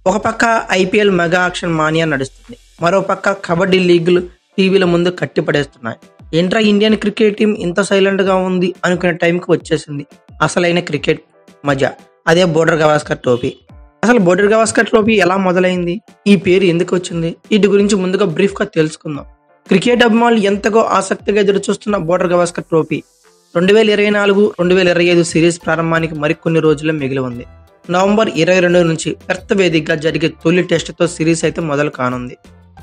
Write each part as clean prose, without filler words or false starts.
ఒక పక్క IPL mega action mania నడుస్తుంది. మరో పక్క కబడ్డీ లీగులు టీవీల ముందు కట్టిపడేస్తున్నాయి. ఏంట్రా ఇండియన్ క్రికెట్ టీం ఇంత సైలెంట్ గా ఉంది అనుకునే టైంకి వచ్చేసింది అసలైన క్రికెట్ మజా. అదే బోర్డర్ గవాస్కర్ ట్రోఫీ. అసలు బోర్డర్ గవాస్కర్ ట్రోఫీ ఎలా మొదలైంది, ఈ పేరు ఎందుకు వచ్చింది, వీటి గురించి ముందుగా బ్రీఫ్ గా తెలుసుకుందాం. క్రికెట్ అభిమానులు ఎంతగా ఆసక్తిగా ఎదురు చూస్తున్న బోర్డర్ గవాస్కర్ ట్రోఫీ 2024-2025 సిరీస్ ప్రారంభానికి మరికొన్ని రోజుల్లో మిగిలి ఉంది. నవంబర్ 22 నుంచి పెర్త్ వేదికగా జరిగే తొలి టెస్టుతో సిరీస్ అయితే మొదలు కానుంది.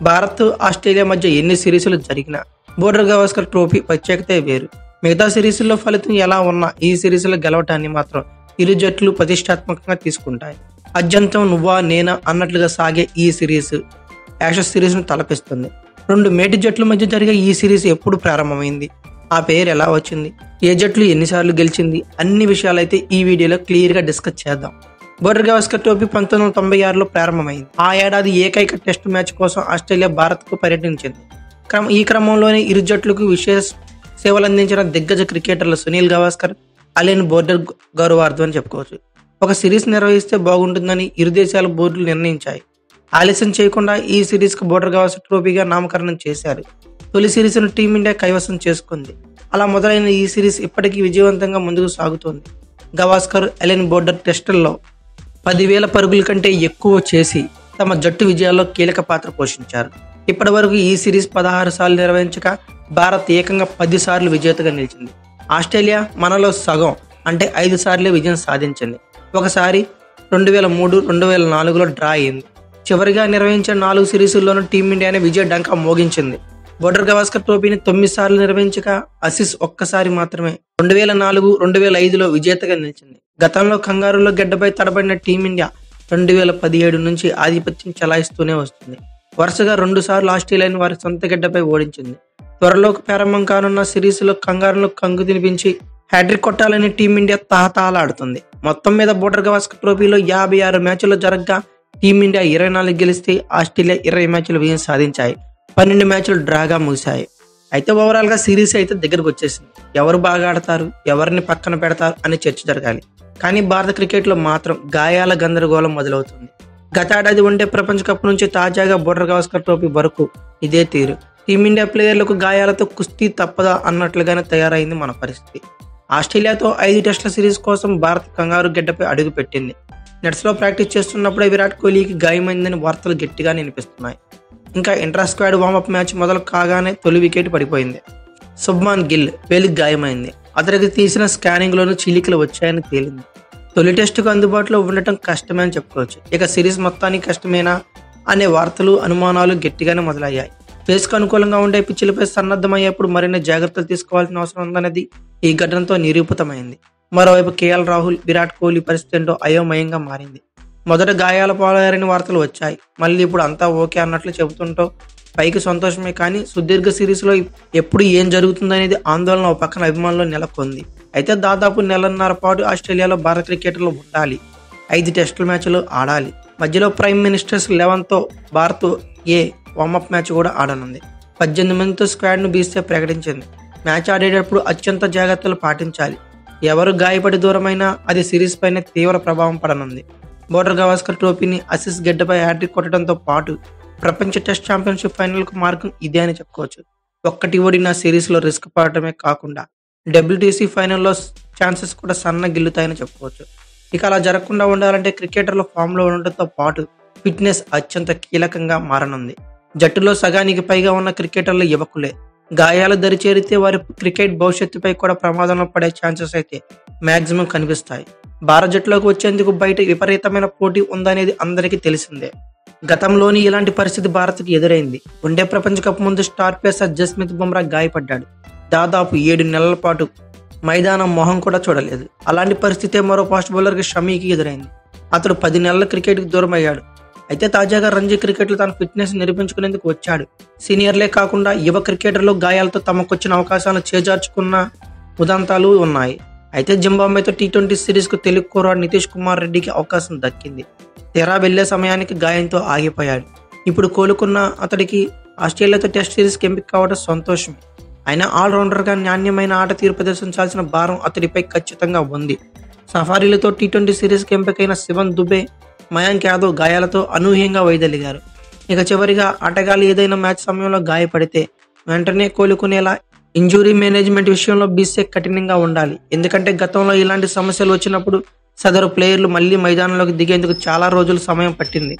భారత్ ఆస్ట్రేలియా మధ్య ఎన్ని సిరీసులు జరిగినా బోర్డర్ గవాస్కర్ ట్రోఫీ ప్రత్యేకత వేరు. మిగతా సిరీసుల్లో ఫలితం ఎలా ఉన్నా ఈ సిరీసులో గెలవటాన్ని మాత్రం ఇరు జట్లు ప్రతిష్టాత్మకంగా తీసుకుంటాయి. అత్యంతం నువ్వా నేనా అన్నట్లుగా సాగే ఈ సిరీస్ యాషెస్ సిరీస్ ను తలపిస్తుంది. రెండు మేటి జట్ల మధ్య జరిగే ఈ సిరీస్ ఎప్పుడు ప్రారంభమైంది, ఆ పేరు ఎలా వచ్చింది, ఏ జట్లు ఎన్నిసార్లు గెలిచింది, అన్ని విషయాలైతే ఈ వీడియోలో క్లియర్ గా డిస్కస్ చేద్దాం. బోర్డర్ గవాస్కర్ ట్రోఫీ 1996లో ప్రారంభమైంది. ఆ ఏడాది ఏకైక టెస్ట్ మ్యాచ్ కోసం ఆస్ట్రేలియా భారత్ కు పర్యటించింది. ఈ క్రమంలోనే ఇరు జట్లకు విశేష సేవలందించిన దిగ్గజ క్రికెటర్లు సునీల్ గవాస్కర్, అలెన్ బోర్డర్ గౌరవార్థం చెప్పుకోవచ్చు. ఒక సిరీస్ నిర్వహిస్తే బాగుంటుందని ఇరు దేశాల బోర్డులు నిర్ణయించాయి. ఆలస్యం చేయకుండా ఈ సిరీస్ కు బోర్డర్ గవాస్కర్ ట్రోఫీగా నామకరణం చేశారు. తొలి సిరీస్ ను టీమిండియా కైవసం చేసుకుంది. అలా మొదలైన ఈ సిరీస్ ఇప్పటికీ విజయవంతంగా ముందుకు సాగుతోంది. గవాస్కర్, అలెన్ బోర్డర్ టెస్టుల్లో 10,000 పరుగుల కంటే ఎక్కువ చేసి తమ జట్టు విజయాల్లో కీలక పాత్ర పోషించారు. ఇప్పటి వరకు ఈ సిరీస్ 16 సార్లు నిర్వహించగా భారత్ ఏకంగా 10 సార్లు విజేతగా నిలిచింది. ఆస్ట్రేలియా మనలో సగం అంటే 5 సార్లే విజయం సాధించింది. ఒకసారి 2003, 2004లో డ్రా అయింది. చివరిగా నిర్వహించిన 4 సిరీసుల్లోనూ టీమిండియానే విజయ డంకా మోగించింది. బోర్డర్ గవాస్కర్ ట్రోఫీని 9 సార్లు నిర్వహించగా ఆసీస్ ఒక్కసారి మాత్రమే 2004, 2005లో విజేతగా నిలిచింది. గతంలో కంగారులో గడ్డపై తడబడిన టీమిండియా 2017 నుంచి ఆధిపత్యం చెలాయిస్తూనే వస్తుంది. వరుసగా 2 సార్లు ఆస్ట్రేలియాని వారి సొంత గడ్డపై ఓడించింది. త్వరలో ప్రారంభం కానున్న సిరీస్లో కంగారును కంగు తినిపించి హ్యాట్రిక్ కొట్టాలని టీమిండియా తహతహలాడుతుంది. మొత్తం మీద బోర్డర్ గవాస్కర్ ట్రోఫీలో 56 మ్యాచ్లు జరగగా టీమిండియా 24 గెలిస్తే ఆస్ట్రేలియా 20 మ్యాచ్లు విజయం సాధించాయి. 12 మ్యాచ్లు డ్రాగా ముగిశాయి. అయితే ఓవరాల్ గా సిరీస్ అయితే దగ్గరకు వచ్చేసింది. ఎవరు బాగా ఆడతారు, ఎవరిని పక్కన పెడతారు అనే చర్చ జరగాలి. కానీ భారత క్రికెట్ లో మాత్రం గాయాల గందరగోళం మొదలవుతుంది. గత ఏడాది వన్డే ప్రపంచ కప్ నుంచి తాజాగా బోర్డర్ గవాస్కర్ ట్రోఫీ వరకు ఇదే తీరు. టీమిండియా ప్లేయర్లకు గాయాలతో కుస్తీ తప్పదా అన్నట్లుగానే తయారైంది మన పరిస్థితి. ఆస్ట్రేలియాతో 5 టెస్టుల సిరీస్ కోసం భారత్ కంగారు గడ్డపై అడుగు పెట్టింది. నెట్స్ లో ప్రాక్టీస్ చేస్తున్నప్పుడే విరాట్ కోహ్లీకి గాయమైందని వార్తలు గట్టిగా వినిపిస్తున్నాయి. ఇంకా ఇంట్రా స్క్వాడ్ వార్మప్ మ్యాచ్ మొదలు కాగానే తొలి వికెట్ పడిపోయింది. శుభ్మాన్ గిల్ వేలికి గాయమైంది. అతనికి తీసిన స్కానింగ్ లోనూ చీలికలు వచ్చాయని తేలింది. తొలి టెస్టుకు అందుబాటులో ఉండటం కష్టమే అని చెప్పుకోవచ్చు. ఇక సిరీస్ మొత్తానికి కష్టమేనా అనే వార్తలు, అనుమానాలు గట్టిగానే మొదలయ్యాయి. పేస్కు అనుకూలంగా ఉండే పిచ్చులపై సన్నద్ధమయ్యేప్పుడు మరిన్ని జాగ్రత్తలు తీసుకోవాల్సిన అవసరం ఉందనేది ఈ ఘటనతో నిరూపితమైంది. మరోవైపు కేఎల్ రాహుల్, విరాట్ కోహ్లీ పరిస్థితి ఏంటో అయోమయంగా మారింది. మొదట గాయాల పాలయ్యారని వార్తలు వచ్చాయి. మళ్ళీ ఇప్పుడు అంతా ఓకే అన్నట్లు చెబుతుంటో పైకి సంతోషమే, కానీ సుదీర్ఘ సిరీస్ లో ఎప్పుడు ఏం జరుగుతుందనేది ఆందోళన ఒక పక్కన అభిమానులు నెలకొంది. అయితే దాదాపు 1.5 పాటు ఆస్ట్రేలియాలో భారత క్రికెటర్లు ఉండాలి. 5 టెస్టుల మ్యాచ్లు ఆడాలి. మధ్యలో ప్రైమ్ మినిస్టర్స్ 11తో భారత్ వార్మప్ మ్యాచ్ కూడా ఆడనుంది. 18 మందితో స్క్వాడ్ ను బీసీసీఐ ప్రకటించింది. మ్యాచ్ ఆడేటప్పుడు అత్యంత జాగ్రత్తలు పాటించాలి. ఎవరు గాయపడి దూరమైనా అది సిరీస్ పైన తీవ్ర ప్రభావం పడనుంది. బోర్డర్ గవాస్కర్ ట్రోఫీని ఆసీస్ గడ్డపై హ్యాట్రిక్ కొట్టడంతో పాటు ప్రపంచ టెస్ట్ ఛాంపియన్షిప్ ఫైనల్ కు మార్గం ఇదే అని చెప్పుకోవచ్చు. ఒక్కటి ఓడిన సిరీస్ లో రిస్క్ పడటమే కాకుండా WTC ఫైనల్లో ఛాన్సెస్ కూడా సన్న గిల్లుతాయని చెప్పుకోవచ్చు. ఇక అలా జరగకుండా ఉండాలంటే క్రికెటర్లు ఫామ్ లో ఉండటంతో పాటు ఫిట్నెస్ అత్యంత కీలకంగా మారనుంది. జట్టులో సగానికి పైగా ఉన్న క్రికెటర్లు యువకులే. గాయాలు దరిచేరితే వారి క్రికెట్ భవిష్యత్తుపై కూడా ప్రమాదంలో పడే ఛాన్సెస్ అయితే మాక్సిమం కనిపిస్తాయి. భారత జట్టులోకి వచ్చేందుకు బయట విపరీతమైన పోటీ ఉందనేది అందరికీ తెలిసిందే. గతంలోని ఇలాంటి పరిస్థితి భారత్కి ఎదురైంది. వన్డే ప్రపంచ కప్ ముందు స్టార్ పేసర్ జస్ప్రీత్ బుమ్రా గాయపడ్డాడు. దాదాపు 7 నెలల పాటు మైదానం మొహం కూడా చూడలేదు. అలాంటి పరిస్థితే మరో ఫాస్ట్ బౌలర్ కి షమీకి ఎదురైంది. అతడు 10 నెలల క్రికెట్ కి దూరం అయ్యాడు. అయితే తాజాగా రంజీ క్రికెట్ లో తన ఫిట్నెస్ నిరూపించుకునేందుకు వచ్చాడు. సీనియర్లే కాకుండా యువ క్రికెటర్లు గాయాలతో తమకొచ్చిన అవకాశాలను చేజార్చుకున్న ఉదంతాలు ఉన్నాయి. అయితే జింబాబ్వేతో T20 సిరీస్ కు తెలుగు కుర్రాడు నితీష్ కుమార్ రెడ్డికి అవకాశం దక్కింది. తెరా వెళ్లే సమయానికి గాయంతో ఆగిపోయాడు. ఇప్పుడు కోలుకున్న అతడికి ఆస్ట్రేలియాతో టెస్ట్ సిరీస్ కి ఎంపిక కావడం సంతోషమే. అయినా ఆల్రౌండర్ గా నాణ్యమైన ఆట తీరు ప్రదర్శించాల్సిన భారం అతడిపై ఖచ్చితంగా ఉంది. సఫారీలతో T20 సిరీస్ కి ఎంపికైన శివన్ దుబే మయాంక్ యాదవ్ గాయాలతో అనూహ్యంగా వైదొలిగారు. ఇక చివరిగా ఆటగాళ్లు ఏదైనా మ్యాచ్ సమయంలో గాయపడితే వెంటనే కోలుకునేలా ఇంజురీ మేనేజ్మెంట్ విషయంలో బీసీసీఐ కఠినంగా ఉండాలి. ఎందుకంటే గతంలో ఇలాంటి సమస్యలు వచ్చినప్పుడు సదరు ప్లేయర్లు మళ్లీ మైదానంలోకి దిగేందుకు చాలా రోజులు సమయం పట్టింది.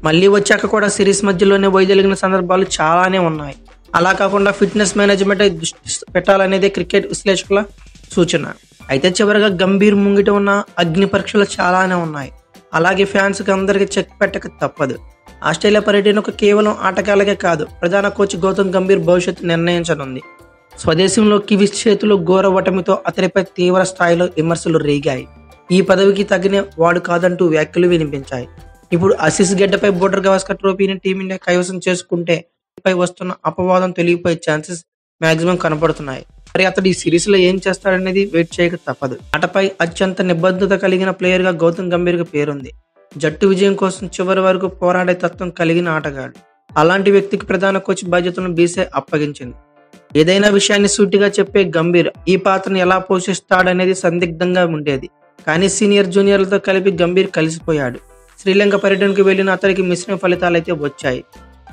మళ్లీ వచ్చాక కూడా సిరీస్ మధ్యలోనే వైదొలిగిన సందర్భాలు చాలానే ఉన్నాయి. అలా కాకుండా ఫిట్నెస్ మేనేజ్మెంట్ దృష్టి పెట్టాలనేదే క్రికెట్ విశ్లేషకుల సూచన. అయితే చివరిగా గంభీర్ ముంగిట ఉన్న అగ్ని పరీక్షలు చాలానే ఉన్నాయి. అలాగే ఫ్యాన్స్ కి అందరికి చెక్ పెట్టక తప్పదు. ఆస్ట్రేలియా పర్యటనకు కేవలం ఆటగాళ్లకే కాదు, ప్రధాన కోచ్ గౌతమ్ గంభీర్ భవిష్యత్తు నిర్ణయించనుంది. స్వదేశంలో కివీస్ చేతిలో ఘోర ఓటమితో అతనిపై తీవ్ర స్థాయిలో విమర్శలు రేగాయి. ఈ పదవికి తగిన వాడు కాదంటూ వ్యాఖ్యలు వినిపించాయి. ఇప్పుడు ఆసీస్ గడ్డపై బోర్డర్ గవాస్కర్ ట్రోఫీని టీమిండియా కైవసం చేసుకుంటే పై వస్తున్న అపవాదం తొలగిపోయే ఛాన్సెస్ మాక్సిమం కనపడుతున్నాయి. మరి అతడు ఈ సిరీస్ లో ఏం చేస్తాడనేది వెయిట్ చేయక తప్పదు. ఆటపై అత్యంత నిబద్ధత కలిగిన ప్లేయర్ గా గౌతమ్ గంభీర్ కి పేరుంది. జట్టు విజయం కోసం చివరి వరకు పోరాడే తత్వం కలిగిన ఆటగాడు. అలాంటి వ్యక్తికి ప్రధాన కోచ్ బాధ్యతలను బీసీసీఐ అప్పగించింది. ఏదైనా విషయాన్ని సూటిగా చెప్పే గంభీర్ ఈ పాత్రను ఎలా పోషిస్తాడనేది సందిగ్ధంగా ఉండేది. కానీ సీనియర్ జూనియర్లతో కలిపి గంభీర్ కలిసిపోయాడు. శ్రీలంక పర్యటనకు వెళ్లిన అతనికి మిశ్రమ ఫలితాలైతే వచ్చాయి.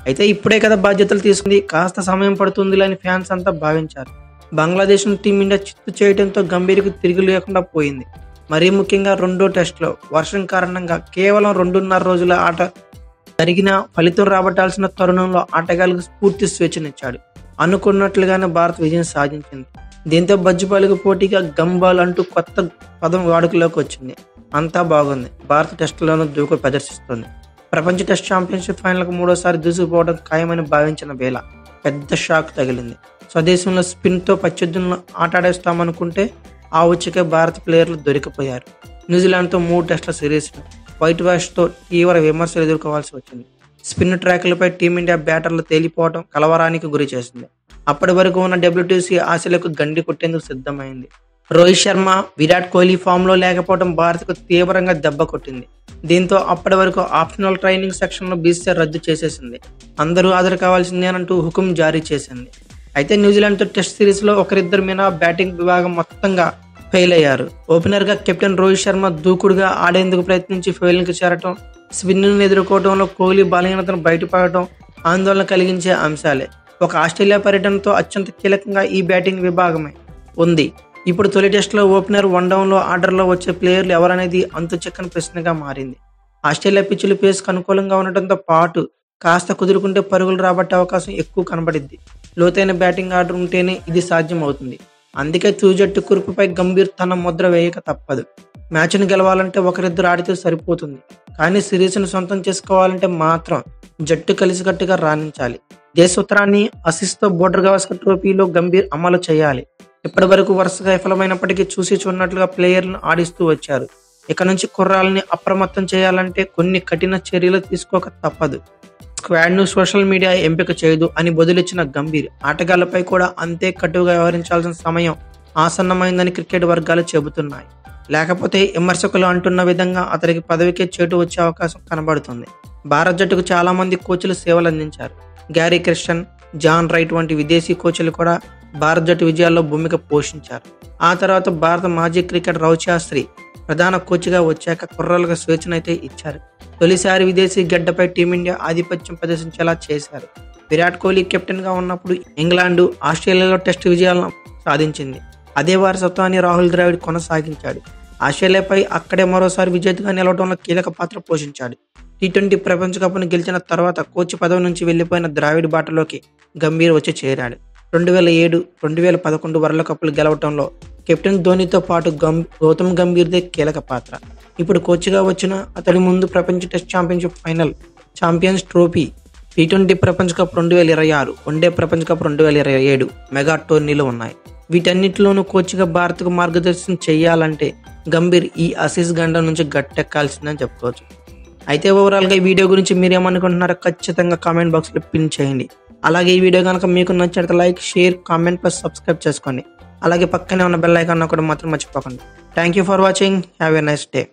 అయితే ఇప్పుడే కదా బాధ్యతలు తీసుకుంది, కాస్త సమయం పడుతుంది అని ఫ్యాన్స్ అంతా భావించారు. బంగ్లాదేశ్ ను టీమిండియా చిత్తు చేయడంతో గంభీర్కు తిరిగి లేకుండా పోయింది. మరీ ముఖ్యంగా రెండో టెస్టులో వర్షం కారణంగా కేవలం 2.5 రోజుల ఆట జరిగిన ఫలితం రాబట్టాల్సిన తరుణంలో ఆటగాళ్లకు స్ఫూర్తి స్వేచ్ఛనిచ్చాడు. అనుకున్నట్లుగానే భారత్ విజయం సాధించింది. దీంతో బజ్జుపాలకు పోటీగా గంబాల్ అంటూ కొత్త పదం వాడుకలోకి వచ్చింది. అంతా బాగుంది. భారత టెస్టులోనూ దూకుడు ప్రదర్శిస్తోంది. ప్రపంచ టెస్ట్ ఛాంపియన్షిప్ ఫైనల్కు 3వ దూసుకుపోవడం ఖాయమని భావించిన వేళ పెద్ద షాక్ తగిలింది. స్వదేశంలో స్పిన్తో ప్రత్యర్థులను ఆటాడేస్తామనుకుంటే ఆ ఉచికే భారత ప్లేయర్లు దొరికిపోయారు. న్యూజిలాండ్తో 3 టెస్టుల సిరీస్ను వైట్ వాష్తో తీవ్ర విమర్శలు ఎదుర్కోవాల్సి వచ్చింది. స్పిన్ ట్రాక్లపై టీమిండియా బ్యాటర్లు తేలిపోవడం కలవరానికి గురి చేసింది. అప్పటి వరకు ఉన్న డబ్ల్యూటీసీ ఆశలకు గండి కొట్టేందుకు సిద్ధమైంది. రోహిత్ శర్మ, విరాట్ కోహ్లీ ఫామ్లో లేకపోవడం భారత్కు తీవ్రంగా దెబ్బ కొట్టింది. దీంతో అప్పటి వరకు ఆప్షనల్ ట్రైనింగ్ సెక్షన్ను బీసీసీఐ రద్దు చేసేసింది. అందరూ హాజరు కావాల్సిందేనంటూ హుకుం జారీ చేసింది. అయితే న్యూజిలాండ్తో టెస్ట్ సిరీస్లో ఒకరిద్దరు మినహా బ్యాటింగ్ విభాగం మొత్తంగా ఫెయిల్ అయ్యారు. ఓపెనర్గా కెప్టెన్ రోహిత్ శర్మ దూకుడుగా ఆడేందుకు ప్రయత్నించి ఫెయిల్కి చేరటం, స్పిన్ను ఎదుర్కోవడంలో కోహ్లీ బలహీనతను బయటపడటం ఆందోళన కలిగించే అంశాలే. ఒక ఆస్ట్రేలియా పర్యటనతో అత్యంత కీలకంగా ఈ బ్యాటింగ్ విభాగమే ఉంది. ఇప్పుడు తొలి టెస్టులో ఓపెనర్, వన్డౌన్లో ఆర్డర్లో వచ్చే ప్లేయర్లు ఎవరనేది అంతు చిక్కని ప్రశ్నగా మారింది. ఆస్ట్రేలియా పిచ్చులు పేస్కు అనుకూలంగా ఉండటంతో పాటు కాస్త కుదురుకుంటే పరుగులు రాబట్టే అవకాశం ఎక్కువ కనబడిద్ది. లోతైన బ్యాటింగ్ ఆర్డర్ ఉంటేనే ఇది సాధ్యం అవుతుంది. అందుకే జట్టు కూర్పుపై గంభీర్ తన ముద్ర వేయక తప్పదు. మ్యాచ్ను గెలవాలంటే ఒకరిద్దరు ఆడితే సరిపోతుంది. కానీ సిరీస్ను సొంతం చేసుకోవాలంటే మాత్రం జట్టు కలిసికట్టుగా రాణించాలి. ఇదే సూత్రాన్ని ఆసీస్తో బోర్డర్ గవాస్కర్ ట్రోఫీలో గంభీర్ అమలు చేయాలి. ఇప్పటి వరకు వరుసగా విఫలమైనప్పటికీ చూసి చూడనట్లుగా ప్లేయర్లను ఆడిస్తూ వచ్చారు. ఇక నుంచి కుర్రాలని అప్రమత్తం చేయాలంటే కొన్ని కఠిన చర్యలు తీసుకోక తప్పదు. స్క్వాడ్ను సోషల్ మీడియా ఎంపిక చేయదు అని బదులిచ్చిన గంభీర్ ఆటగాళ్లపై కూడా అంతే కటువుగా వ్యవహరించాల్సిన సమయం ఆసన్నమైందని క్రికెట్ వర్గాలు చెబుతున్నాయి. లేకపోతే విమర్శకులు అంటున్న విధంగా అతనికి పదవికే చేటు వచ్చే అవకాశం కనబడుతుంది. భారత జట్టుకు చాలా మంది కోచ్లు సేవలు అందించారు. గ్యారీ క్రిస్టన్, జాన్ రైట్ వంటి విదేశీ కోచ్లు కూడా భారత జట్టు విజయాల్లో భూమిక పోషించారు. ఆ తర్వాత భారత మాజీ క్రికెటర్ రవిశాస్త్రి ప్రధాన కోచ్గా వచ్చాక కుర్రాళ్ళకు స్వేచ్ఛనైతే ఇచ్చారు. తొలిసారి విదేశీ గడ్డపై టీమిండియా ఆధిపత్యం ప్రదర్శించేలా చేశారు. విరాట్ కోహ్లీ కెప్టెన్గా ఉన్నప్పుడు ఇంగ్లాండ్, ఆస్ట్రేలియాలో టెస్ట్ విజయాలను సాధించింది. అదే వారసత్వాన్ని రాహుల్ ద్రావిడ్ కొనసాగించాడు. ఆస్ట్రేలియాపై అక్కడే మరోసారి విజేతగా నిలవడంలో కీలక పాత్ర పోషించాడు. టీ20 ప్రపంచ కప్ను గెలిచిన తర్వాత కోచ్ పదవి నుంచి వెళ్లిపోయిన ద్రావిడ్ బాటలోకి గంభీర్ వచ్చి చేరాడు. 2007, 2011 వరల్డ్ కప్లు గెలవడంలో కెప్టెన్ ధోనీతో పాటు గౌతమ్ గంభీర్దే కీలక పాత్ర. ఇప్పుడు కోచ్గా వచ్చిన అతడి ముందు ప్రపంచ test championship final, champions trophy, T20 ప్రపంచ కప్ 2026, వన్డే ప్రపంచ కప్ 2027 మెగా టోర్నీలు ఉన్నాయి. వీటన్నిటిలోనూ కోచ్గా భారత్కు మార్గదర్శనం చేయాలంటే గంభీర్ ఈ ఆసీస్ గండం నుంచి గట్టెక్కాల్సిందని చెప్పుకోవచ్చు. అయితే ఓవరాల్గా ఈ వీడియో గురించి మీరేమనుకుంటున్నారో ఖచ్చితంగా కామెంట్ బాక్స్లో పిన్ చేయండి. అలాగే ఈ వీడియో కనుక మీకు నచ్చినట్లయితే like, share, comment plus subscribe చేసుకోండి. అలాగే పక్కనే ఉన్న బెల్ ఐకాన్ కూడా మాత్రం మర్చిపోకండి. Thank you for watching. Have a nice day.